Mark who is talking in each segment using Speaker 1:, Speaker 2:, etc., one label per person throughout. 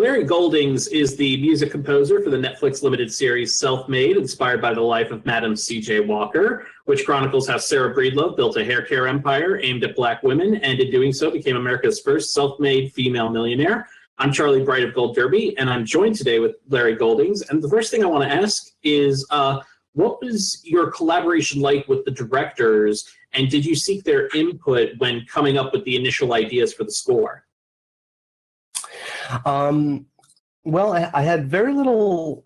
Speaker 1: Larry Goldings is the music composer for the Netflix limited series Self-Made, inspired by the life of Madam C.J. Walker, which chronicles how Sarah Breedlove built a hair care empire aimed at Black women, and in doing so became America's first self-made female millionaire. I'm Charlie Bright of Gold Derby, and I'm joined today with Larry Goldings. And the first thing I want to ask is, what was your collaboration like with the directors, and did you seek their input when coming up with the initial ideas for the score?
Speaker 2: Well, I had very little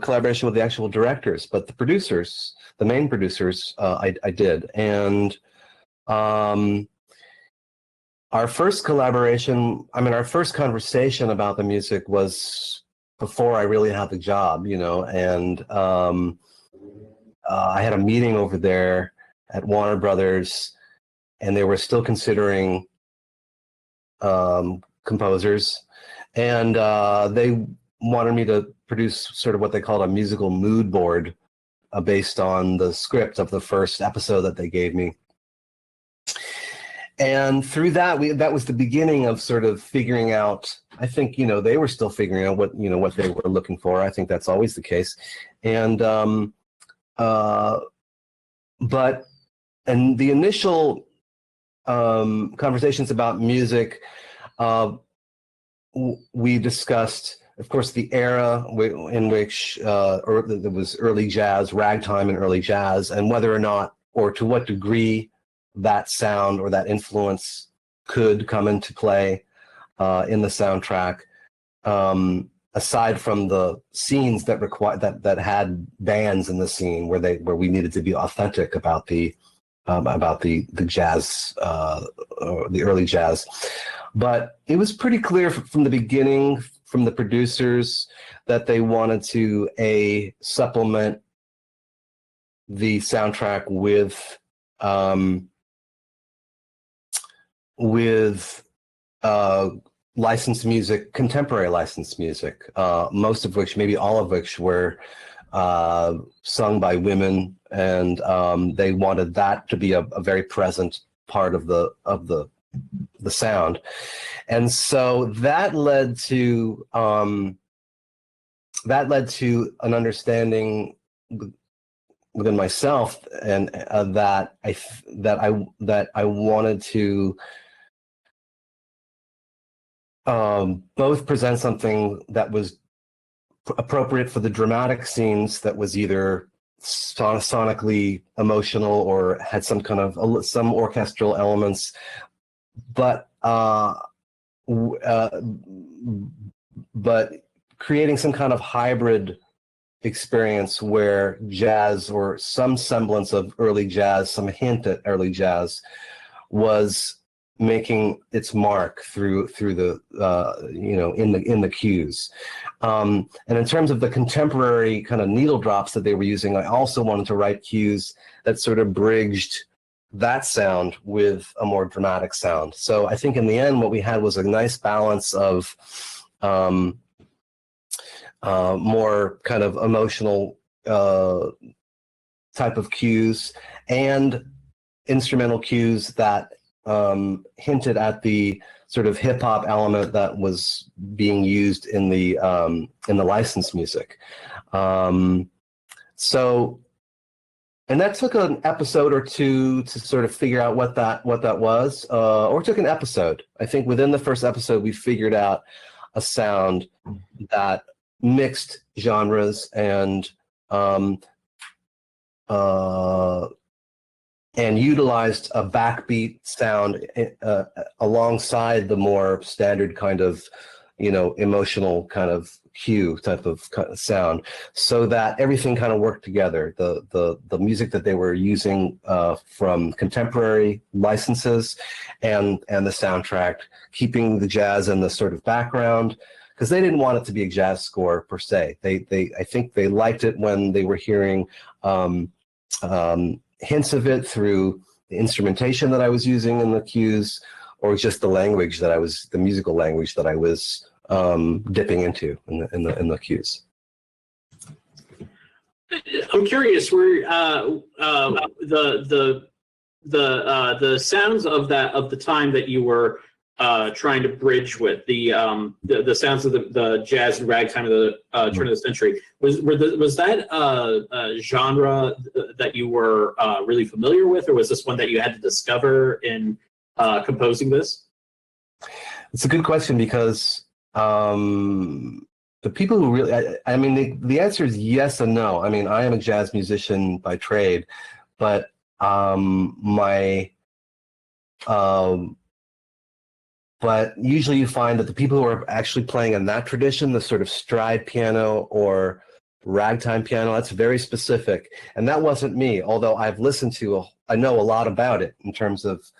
Speaker 2: collaboration with the actual directors, but the producers, the main producers, I did. And our first collaboration, our first conversation about the music was before I really had the job, and I had a meeting over there at Warner Brothers, and they were still considering composers. And they wanted me to produce sort of what they called a musical mood board based on the script of the first episode that they gave me. And through that, that was the beginning of sort of figuring out, I think, they were still figuring out what they were looking for. I think that's always the case. And, and the initial conversations about music, we discussed, of course, the era in which there was early jazz, ragtime and early jazz, and whether or not, or to what degree, that sound or that influence could come into play in the soundtrack. Aside from the scenes that had bands in the scene where we needed to be authentic about the jazz, the early jazz. But it was pretty clear from the beginning, from the producers, that they wanted to supplement the soundtrack with licensed music, contemporary licensed music, most of which, maybe all of which, were sung by women, and they wanted that to be a very present part of the sound. And so that led to an understanding within myself, and that I wanted to both present something that was appropriate for the dramatic scenes, that was either sonically emotional or had some orchestral elements, but creating some kind of hybrid experience where jazz, or some semblance of early jazz, some hint at early jazz, was making its mark through the in the cues. And in terms of the contemporary kind of needle drops that they were using, I also wanted to write cues that sort of bridged that sound with a more dramatic sound. So I think in the end, what we had was a nice balance of more kind of emotional type of cues and instrumental cues that hinted at the sort of hip hop element that was being used in the licensed music. And that took an episode or two to sort of figure out what that was, or it took an episode. I think within the first episode, we figured out a sound that mixed genres and utilized a backbeat sound alongside the more standard kind of, emotional kind of cue type of sound, so that everything kind of worked together. The music that they were using from contemporary licenses and the soundtrack, keeping the jazz in the sort of background, because they didn't want it to be a jazz score per se. I think they liked it when they were hearing hints of it through the instrumentation that I was using in the cues, or just the musical language that I was dipping into in the cues.
Speaker 1: I'm curious, were the sounds of the time that you were trying to bridge with the sounds of the jazz and ragtime of the turn of the century. Was that a genre that you were really familiar with, or was this one that you had to discover in composing this?
Speaker 2: It's a good question because the people who really, I mean, the answer is yes and no. I mean, I am a jazz musician by trade, but but usually you find that the people who are actually playing in that tradition, the sort of stride piano or ragtime piano, that's very specific. And that wasn't me, although I've listened to, I know a lot about it in terms of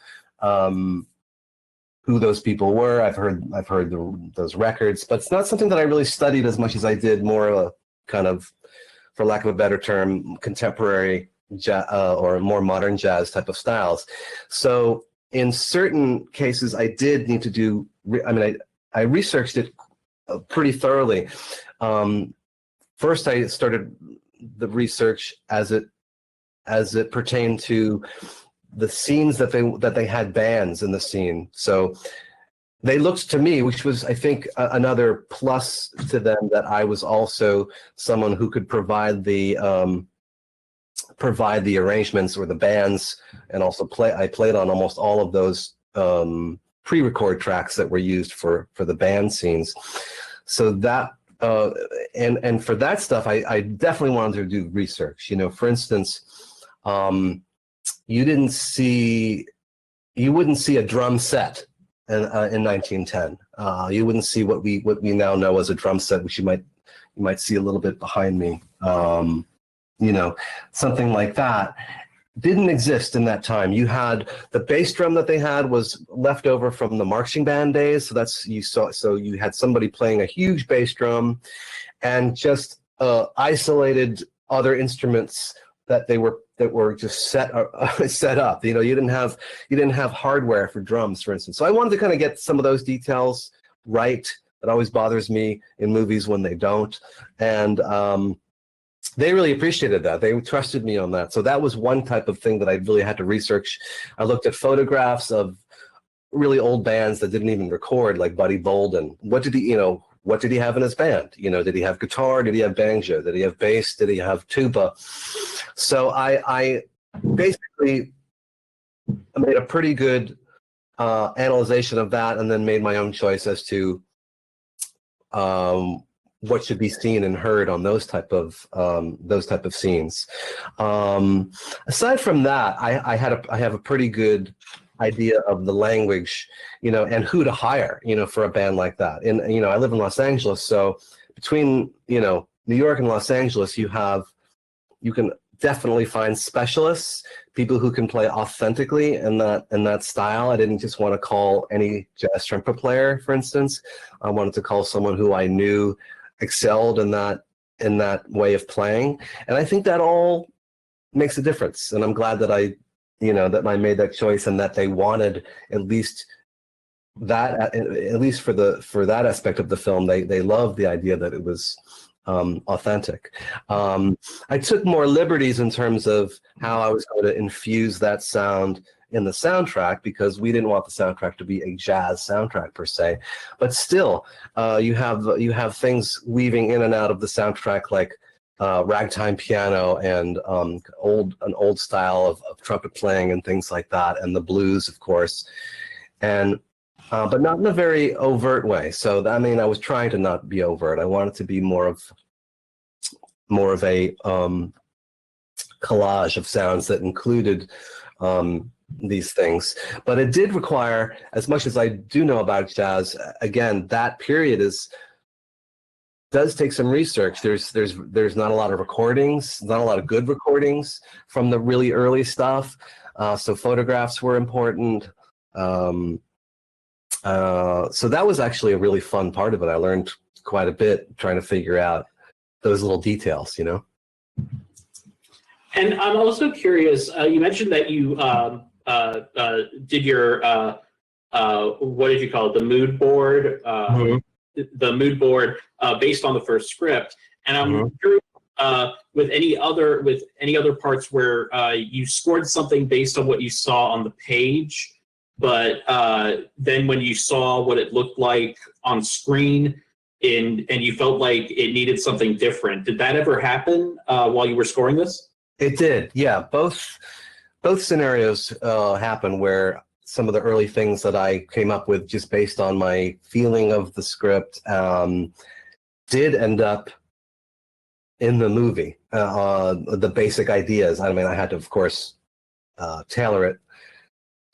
Speaker 2: who those people were. I've heard those records, but it's not something that I really studied as much as I did more of a kind of, for lack of a better term, contemporary jazz, or more modern jazz type of styles. So in certain cases, I did need to do, I researched it pretty thoroughly. First, I started the research as it pertained to the scenes that they had bands in the scene. So they looked to me, which was, I think, another plus to them, that I was also someone who could provide the arrangements or the bands, and also I played on almost all of those pre-record tracks that were used for the band scenes. So that and for that stuff, I definitely wanted to do research. You know, for instance, you wouldn't see a drum set in 1910. You wouldn't see what we now know as a drum set, which you might see a little bit behind me. You know, something like that didn't exist in that time. You had the bass drum that they had was left over from the marching band days. So you had somebody playing a huge bass drum, and just isolated other instruments that were just set up. You know, you didn't have hardware for drums, for instance. So I wanted to kind of get some of those details right. It always bothers me in movies when they don't. And they really appreciated that. They trusted me on that. So that was one type of thing that I really had to research. I looked at photographs of really old bands that didn't even record, like Buddy Bolden. What did he have in his band? You know, did he have guitar? Did he have banjo? Did he have bass? Did he have tuba? So I basically made a pretty good analyzation of that, and then made my own choice as to what should be seen and heard on those type of scenes. Aside from that, I have a pretty good idea of the language, you know, and who to hire, you know, for a band like that. And you know, I live in Los Angeles, so between, you know, New York and Los Angeles, you can definitely find specialists, people who can play authentically in that style. I didn't just want to call any jazz trumpet player, for instance. I wanted to call someone who I knew excelled in that way of playing, and I think that all makes a difference. And I'm glad that I made that choice, and that they wanted at least that, at least for that aspect of the film, they loved the idea that it was authentic. I took more liberties in terms of how I was going to infuse that sound in the soundtrack, because we didn't want the soundtrack to be a jazz soundtrack per se, but still, you have things weaving in and out of the soundtrack, like ragtime piano and an old style of trumpet playing and things like that, and the blues, of course, and but not in a very overt way. So I mean, I was trying to not be overt. I wanted to be more of a collage of sounds that included these things. But it did require, as much as I do know about jazz, again, that period does take some research. There's not a lot of recordings, not a lot of good recordings from the really early stuff. So photographs were important. So that was actually a really fun part of it. I learned quite a bit trying to figure out those little details, you know.
Speaker 1: And I'm also curious, you mentioned that you did your, what did you call it, the mood board, the mood board based on the first script. And I'm curious, with any other parts where you scored something based on what you saw on the page, but then when you saw what it looked like on screen and you felt like it needed something different, did that ever happen while you were scoring this?
Speaker 2: It did, yeah. Both scenarios happen where some of the early things that I came up with just based on my feeling of the script did end up in the movie. The basic ideas. I mean, I had to, of course, tailor it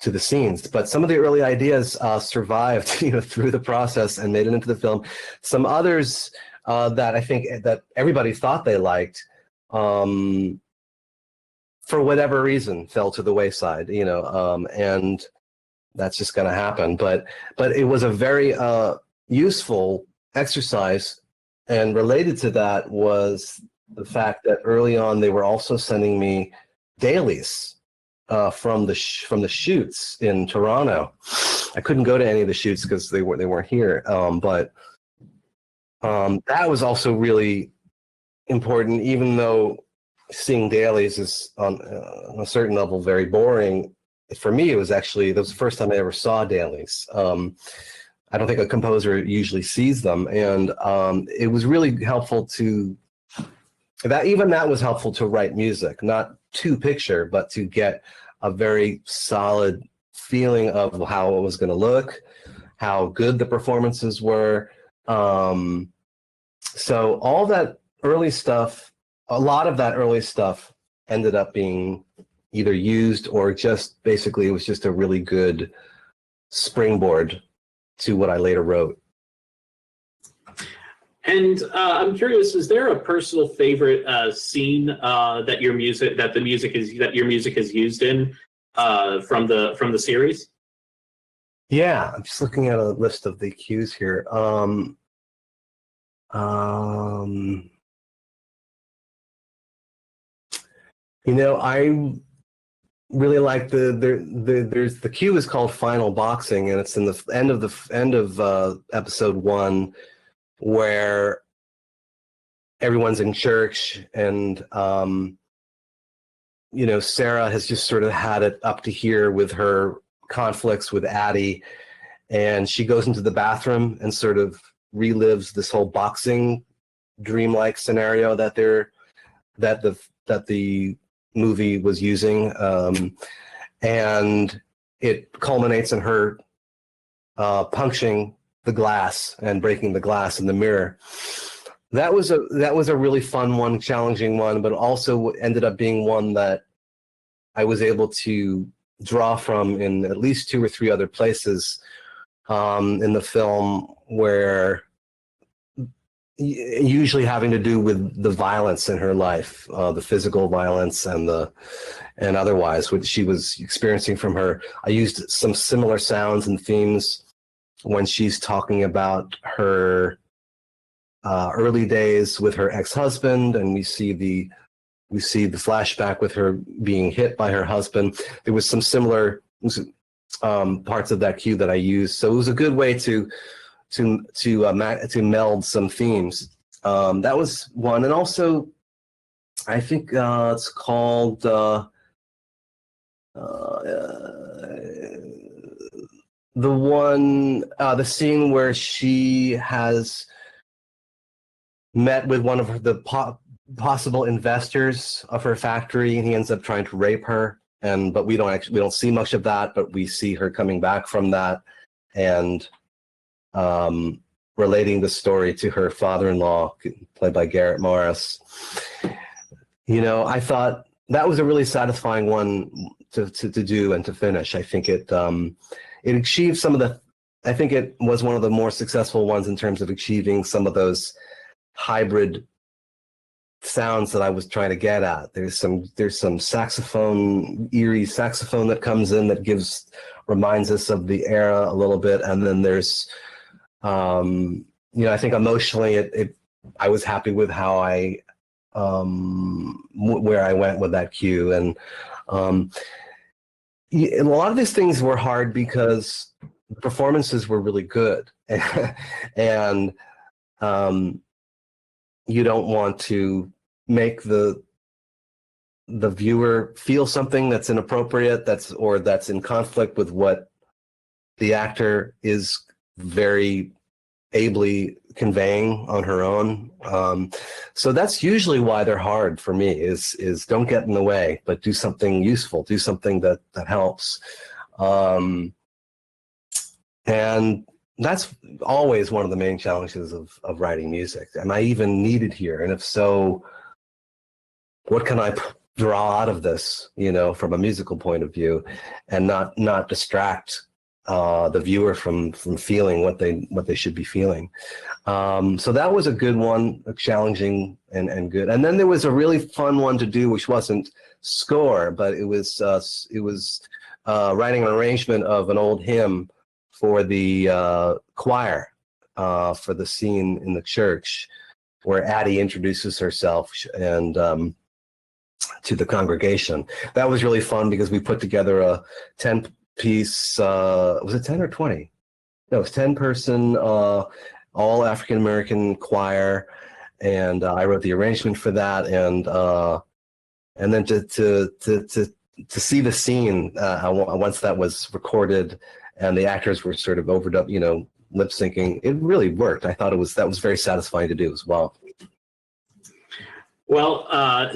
Speaker 2: to the scenes, but some of the early ideas survived, through the process and made it into the film. Some others that I think that everybody thought they liked, for whatever reason, fell to the wayside. And that's just going to happen. But it was a very useful exercise, and related to that was the fact that early on they were also sending me dailies from the shoots in Toronto. I couldn't go to any of the shoots because they weren't here. But that was also really important, even though seeing dailies is on a certain level very boring. For me, that was the first time I ever saw dailies. I don't think a composer usually sees them, and it was really helpful that was helpful to write music, not to picture, but to get a very solid feeling of how it was going to look, how good the performances were. So all that early stuff, a lot of that early stuff ended up being either used or just basically it was just a really good springboard to what I later wrote.
Speaker 1: And I'm curious, is there a personal favorite scene that your music is used in from the series?
Speaker 2: Yeah, I'm just looking at a list of the cues here. I really like there's the cue is called Final Boxing, and it's in the end of episode 1, where everyone's in church, and Sarah has just sort of had it up to here with her conflicts with Addie, and she goes into the bathroom and sort of relives this whole boxing dreamlike scenario that the movie was using, and it culminates in her punching the glass and breaking the glass in the mirror. That was a really fun one, challenging one, but also ended up being one that I was able to draw from in at least 2 or 3 other places in the film, where usually having to do with the violence in her life, the physical violence and otherwise, which she was experiencing from her. I used some similar sounds and themes when she's talking about her early days with her ex-husband, and we see the flashback with her being hit by her husband. There was some similar parts of that cue that I used, so it was a good way to meld some themes. That was one, and also I think it's called the scene where she has met with one of the possible investors of her factory, and he ends up trying to rape her. But we don't see much of that, but we see her coming back from that and relating the story to her father-in-law, played by Garrett Morris. I thought that was a really satisfying one to do and to finish. I think it achieved some of the. I think it was one of the more successful ones in terms of achieving some of those hybrid sounds that I was trying to get at. There's some saxophone, eerie saxophone that comes in that reminds us of the era a little bit, and then there's I think emotionally I was happy with how I where I went with that cue. And a lot of these things were hard because the performances were really good, and you don't want to make the viewer feel something that's inappropriate, that's in conflict with what the actor is very ably conveying on her own. So that's usually why they're hard for me, is don't get in the way, but do something useful, do something that helps. And that's always one of the main challenges of writing music. Am I even needed here? And if so, what can I draw out of this, from a musical point of view, and not distract the viewer from feeling what they should be feeling. So that was a good one, challenging and good. And then there was a really fun one to do, which wasn't score, but it was writing an arrangement of an old hymn for the choir for the scene in the church where Addie introduces herself and to the congregation. That was really fun because we put together a 10-piece, was it 10 or 20? No, it was 10-person, all African-American choir, and I wrote the arrangement for that, and then to see the scene once that was recorded, and the actors were sort of overdub, lip syncing, it really worked. I thought that was very satisfying to do as well.
Speaker 1: Well,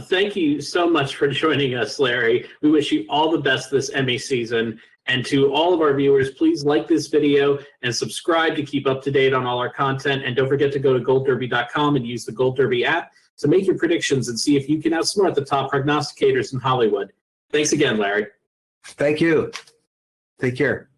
Speaker 1: thank you so much for joining us, Larry. We wish you all the best this Emmy season. And to all of our viewers, please like this video and subscribe to keep up to date on all our content. And don't forget to go to goldderby.com and use the Gold Derby app to make your predictions and see if you can outsmart the top prognosticators in Hollywood. Thanks again, Larry.
Speaker 2: Thank you. Take care.